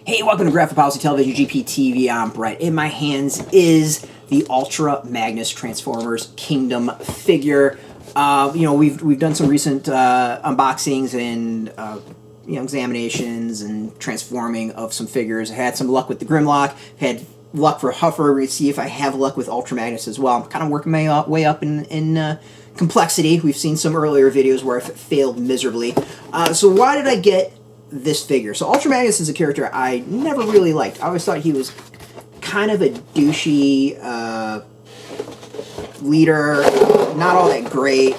Hey, welcome to Graphic Policy Television GPTV. I'm Brett. In my hands is the Ultra Magnus Transformers Kingdom figure. We've done some recent unboxings and examinations and transforming of some figures. I had some luck with the Grimlock. Had luck for Huffer. We'll see if I have luck with Ultra Magnus as well. I'm kind of working my way up in complexity. We've seen some earlier videos where I failed miserably. So why did I get this figure? So Ultra Magnus is a character I never really liked. I always thought he was kind of a douchey leader, not all that great.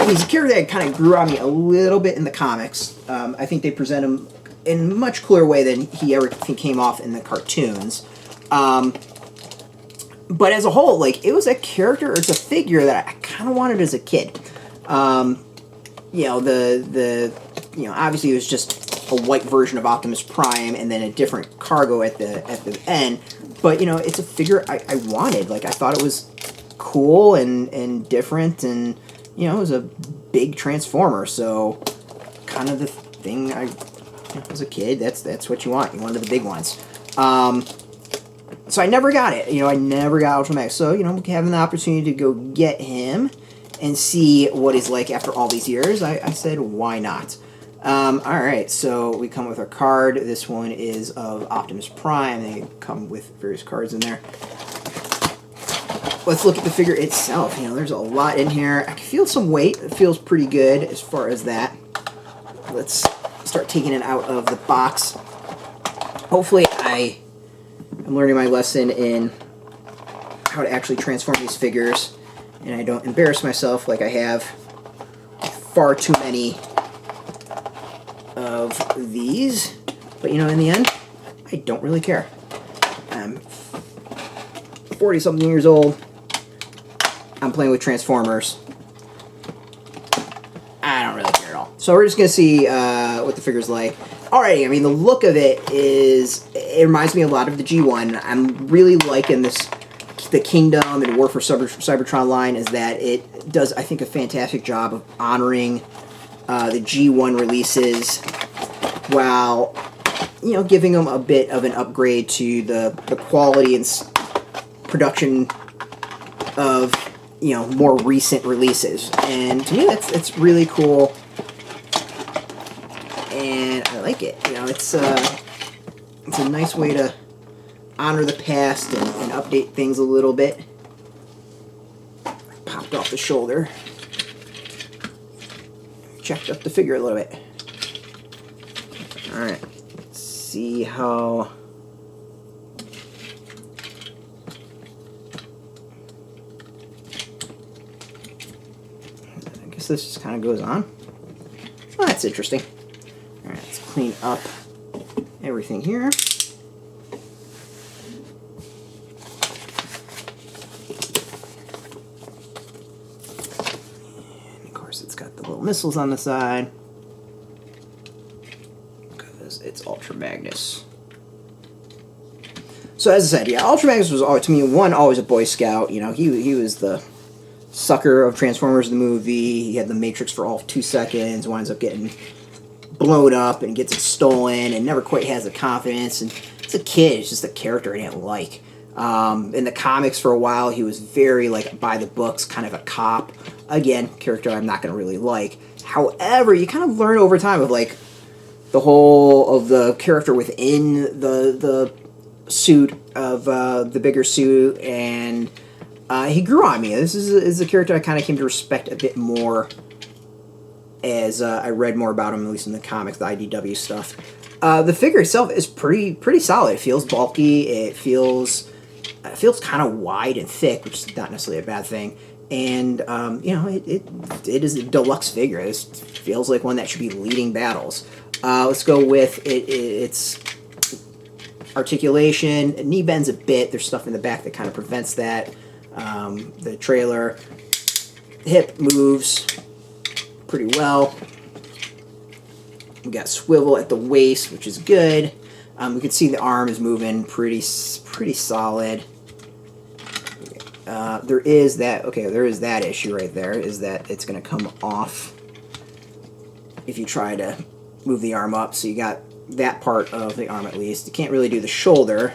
He's a character that kind of grew on me a little bit in the comics. I think they present him in a much cooler way than he ever came off in the cartoons. But as a whole, like, it was a character, or it's a figure that I kind of wanted as a kid. Obviously it was just a white version of Optimus Prime and then a different cargo at the end. But, it's a figure I wanted. Like, I thought it was cool and different, and, it was a big Transformer. So, kind of the thing as a kid, that's what you want. You wanted the big ones. So I never got it. I never got Ultra Magnus. So, having the opportunity to go get him and see what he's like after all these years, I said, why not? Alright, so we come with our card. This one is of Optimus Prime. They come with various cards in there. Let's look at the figure itself. There's a lot in here. I can feel some weight. It feels pretty good as far as that. Let's start taking it out of the box. Hopefully I'm learning my lesson in how to actually transform these figures, and I don't embarrass myself like I have far too many of these. But in the end, I don't really care. I'm 40-something years old. I'm playing with Transformers. I don't really care at all. So we're just going to see what the figure's like. Alrighty, the look of it reminds me a lot of the G1. I'm really liking the Kingdom and War for Cybertron line, is that it does, I think, a fantastic job of honoring the G1 releases while, giving them a bit of an upgrade to the quality and production of, more recent releases. And to me, it's really cool. And I like it. It's a nice way to honor the past and update things a little bit. Popped off the shoulder. Checked up the figure a little bit. Alright. Let's see how... I guess this just kind of goes on. Well, that's interesting. Alright, let's clean up everything here. And of course it's got the little missiles on the side, because it's Ultra Magnus. So as I said, yeah, Ultra Magnus was always, to me, always a Boy Scout. He was the sucker of Transformers the movie. He had the Matrix for all of 2 seconds, winds up getting blown up and gets it stolen and never quite has the confidence. And as a kid, it's just a character I didn't like. In the comics for a while, he was very, by the books, kind of a cop. Again, character I'm not going to really like. However, you kind of learn over time of, the whole of the character within the suit of the bigger suit, and he grew on me. This is a character I kind of came to respect a bit more as I read more about him, at least in the comics, the IDW stuff. The figure itself is pretty solid. It feels bulky. It feels kind of wide and thick, which is not necessarily a bad thing. And it is a deluxe figure. It feels like one that should be leading battles. Let's go with its articulation. Knee bends a bit. There's stuff in the back that kind of prevents that. The trailer, hip moves pretty well. We got swivel at the waist, which is good. We can see the arm is moving pretty solid. There is that issue right there, is that it's going to come off if you try to move the arm up. So you got that part of the arm at least. You can't really do the shoulder.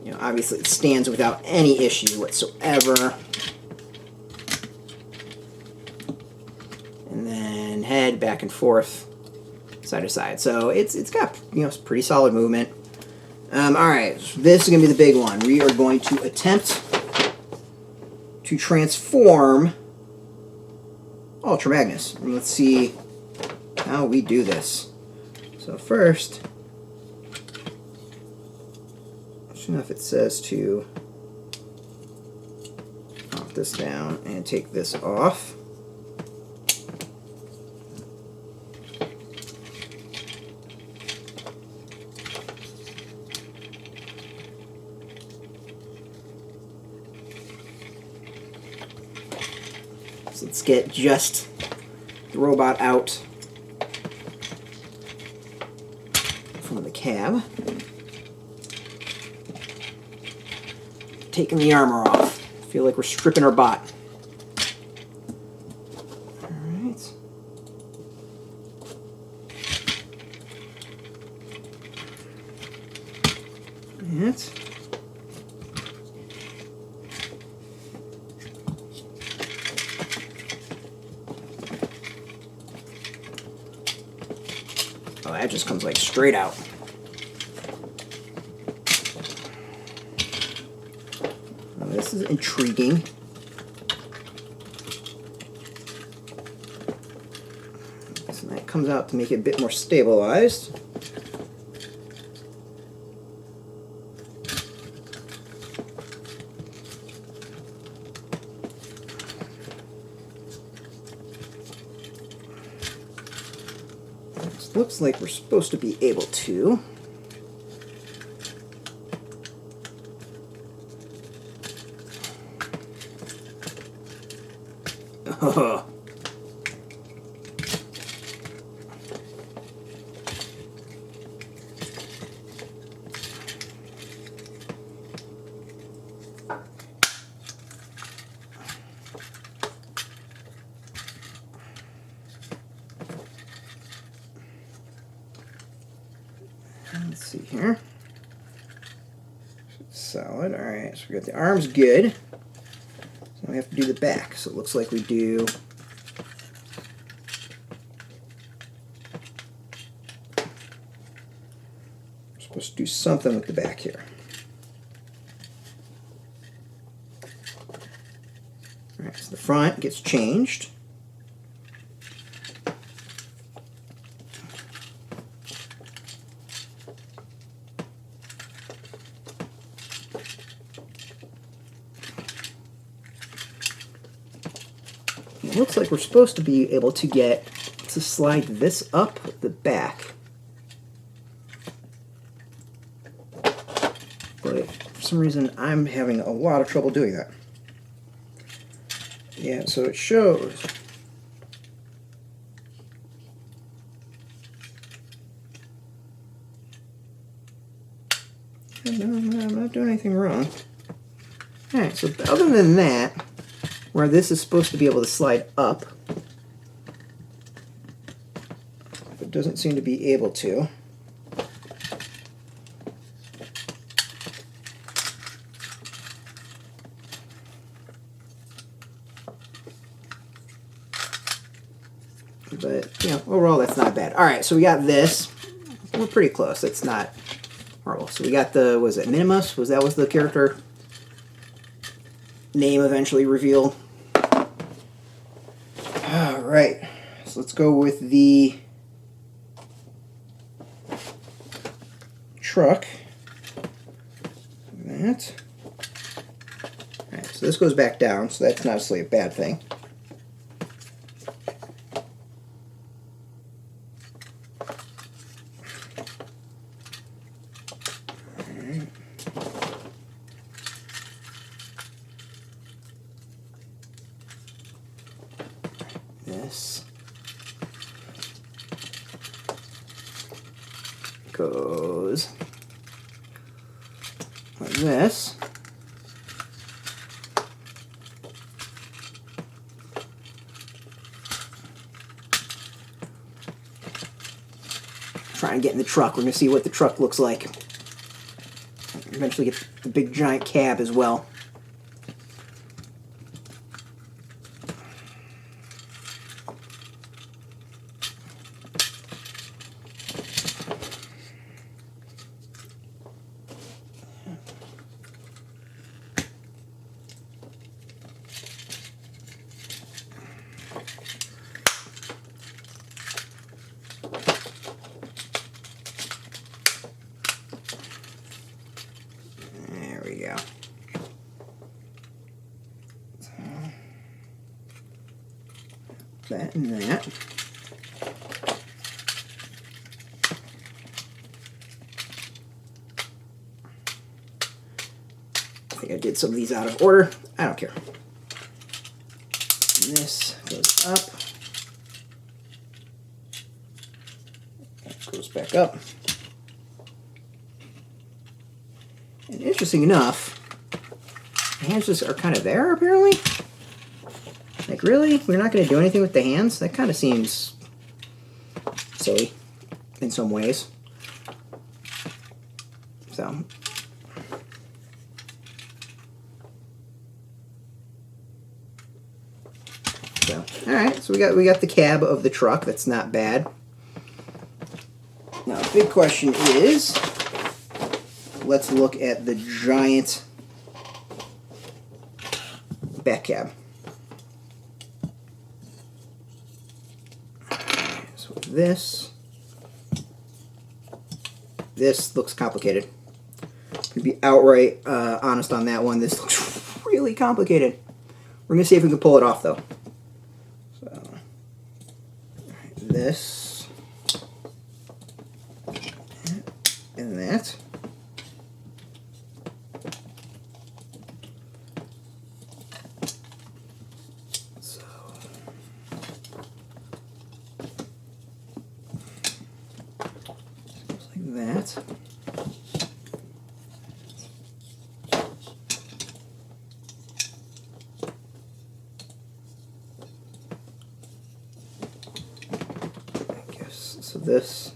You know, obviously it stands without any issue whatsoever. And then head back and forth, side to side. So it's got, you know, pretty solid movement. All right, this is gonna be the big one. We are going to attempt to transform Ultra Magnus. And let's see how we do this. So first, I don't know if it says to pop this down and take this off. So let's get just the robot out from the cab. Taking the armor off. I feel like we're stripping our bot. Alright. That. Oh, that just comes like straight out. Oh, this is intriguing. So that comes out to make it a bit more stabilized. Looks like we're supposed to be able to. Oh. Let's see here. Solid. Alright, so we got the arms good. So we have to do the back. So it looks like we do we're supposed to do something with the back here. Alright, so the front gets changed. It looks like we're supposed to be able to get to slide this up the back. But for some reason I'm having a lot of trouble doing that. Yeah, so it shows. No, I'm not doing anything wrong. Alright, so other than that, where this is supposed to be able to slide up, it doesn't seem to be able to. But, you know, overall that's not bad. Alright, so we got this. We're pretty close. It's not horrible. So we got the, was it Minimus? Was the character name eventually revealed? Alright, so let's go with the truck. That. Alright, so this goes back down, so that's not necessarily a bad thing. Alright. This goes like this. try and get in the truck. We're going to see what the truck looks like. Eventually get the big giant cab as well. Go. So, that and that. I think I did some of these out of order. I don't care. And this goes up. That goes back up. And interesting enough, the hands just are kind of there, apparently. Like, really? We're not going to do anything with the hands? That kind of seems silly in some ways. So. Alright, so we got the cab of the truck. That's not bad. Now, the big question is, let's look at the giant back cab. So this looks complicated. To be outright honest on that one, this looks really complicated. We're gonna see if we can pull it off though. So this and that. That. I guess so. This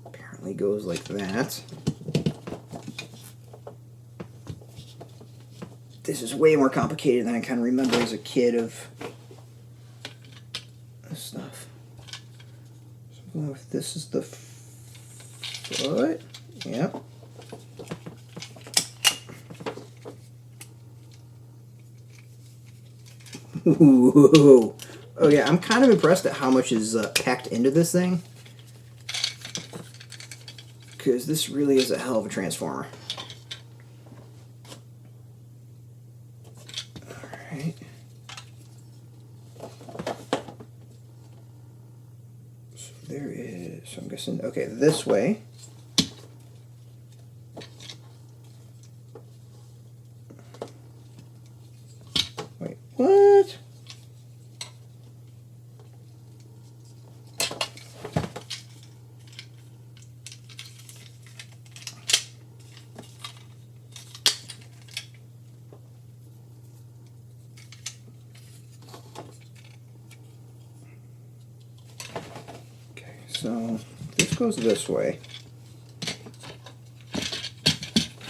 apparently goes like that. This is way more complicated than I kind of remember as a kid of stuff. So if this is the foot, yep. Ooh. Oh yeah, I'm kind of impressed at how much is packed into this thing, because this really is a hell of a transformer. All right. There is, so I'm guessing, okay, this way. Wait, what? So this goes this way.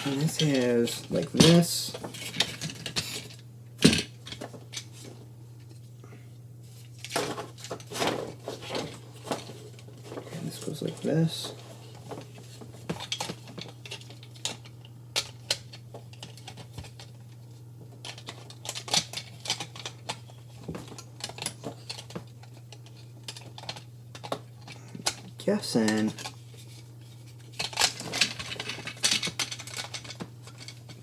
And this has like this. And this goes like this. Guessing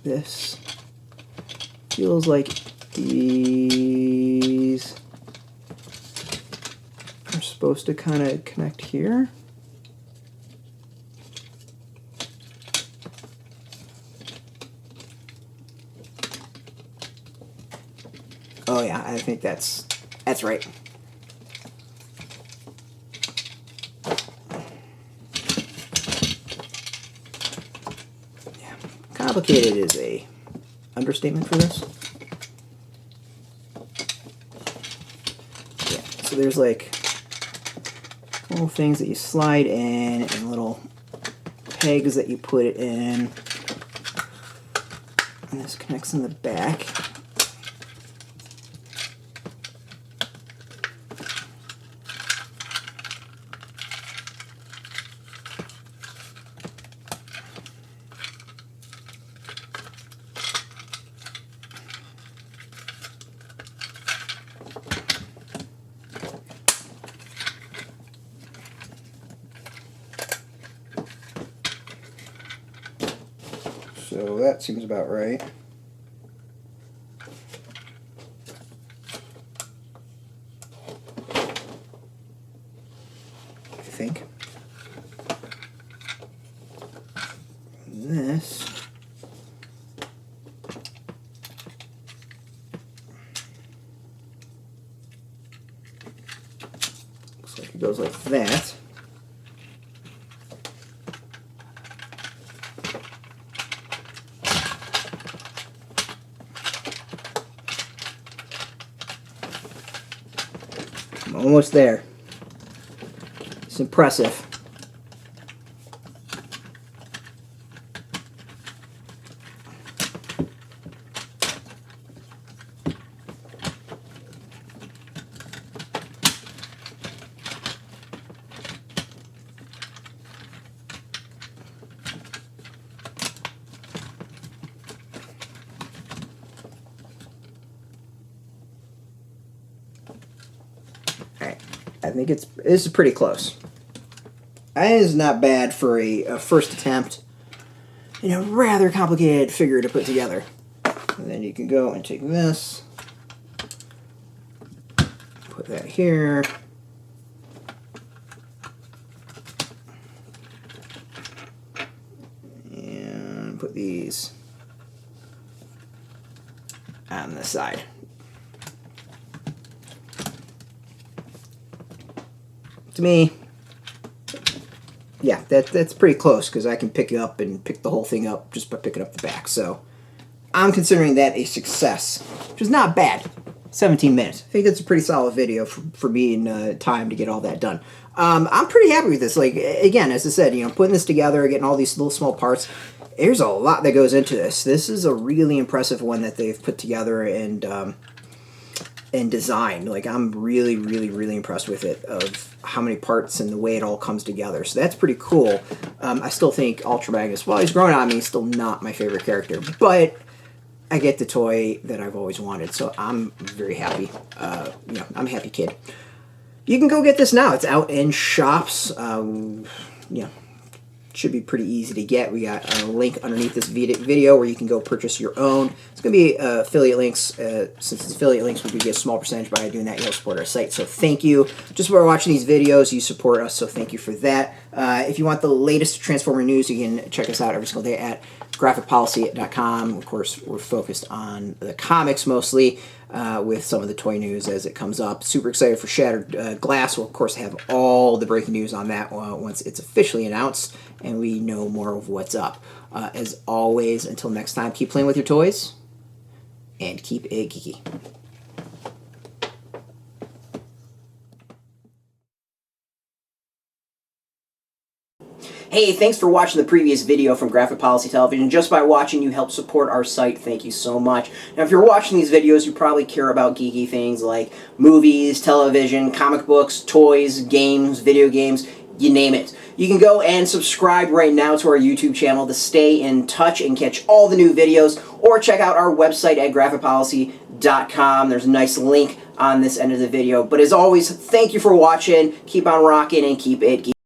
this feels like these are supposed to kind of connect here. Oh yeah, I think that's right. Complicated is a understatement for this. So there's like little things that you slide in and little pegs that you put it in. And this connects in the back. So that seems about right. I think. This looks like it goes like that. I'm almost there. It's impressive. Alright, I think this is pretty close. It is not bad for a first attempt in a rather complicated figure to put together. And then you can go and take this, put that here, and put these on the side. To me, yeah, that's pretty close because I can pick it up and pick the whole thing up just by picking up the back. So I'm considering that a success, which is not bad. 17 minutes. I think that's a pretty solid video for me in time to get all that done. I'm pretty happy with this. Like, again, as I said, you know, putting this together, getting all these little small parts, there's a lot that goes into this. This is a really impressive one that they've put together and designed. Like, I'm really, really, really impressed with it, of how many parts and the way it all comes together. So that's pretty cool. I still think Ultra Magnus, while he's grown on me, he's still not my favorite character, but I get the toy that I've always wanted, so I'm very happy. You know, I'm a happy kid. You can go get this now. It's out in shops. You know, should be pretty easy to get. We got a link underneath this video where you can go purchase your own. It's going to be affiliate links. Since it's affiliate links, we do get a small percentage by doing that. You'll support our site, so thank you. Just for watching these videos, you support us, so thank you for that. If you want the latest Transformer news, you can check us out every single day at graphicpolicy.com. Of course, we're focused on the comics mostly, with some of the toy news as it comes up. Super excited for Shattered Glass. We'll, of course, have all the breaking news on that once it's officially announced and we know more of what's up. As always, until next time, keep playing with your toys and keep it geeky. Hey, thanks for watching the previous video from Graphic Policy Television. Just by watching, you help support our site. Thank you so much. Now, if you're watching these videos, you probably care about geeky things like movies, television, comic books, toys, games, video games, you name it. You can go and subscribe right now to our YouTube channel to stay in touch and catch all the new videos, or check out our website at graphicpolicy.com. There's a nice link on this end of the video. But as always, thank you for watching. Keep on rocking and keep it geeky.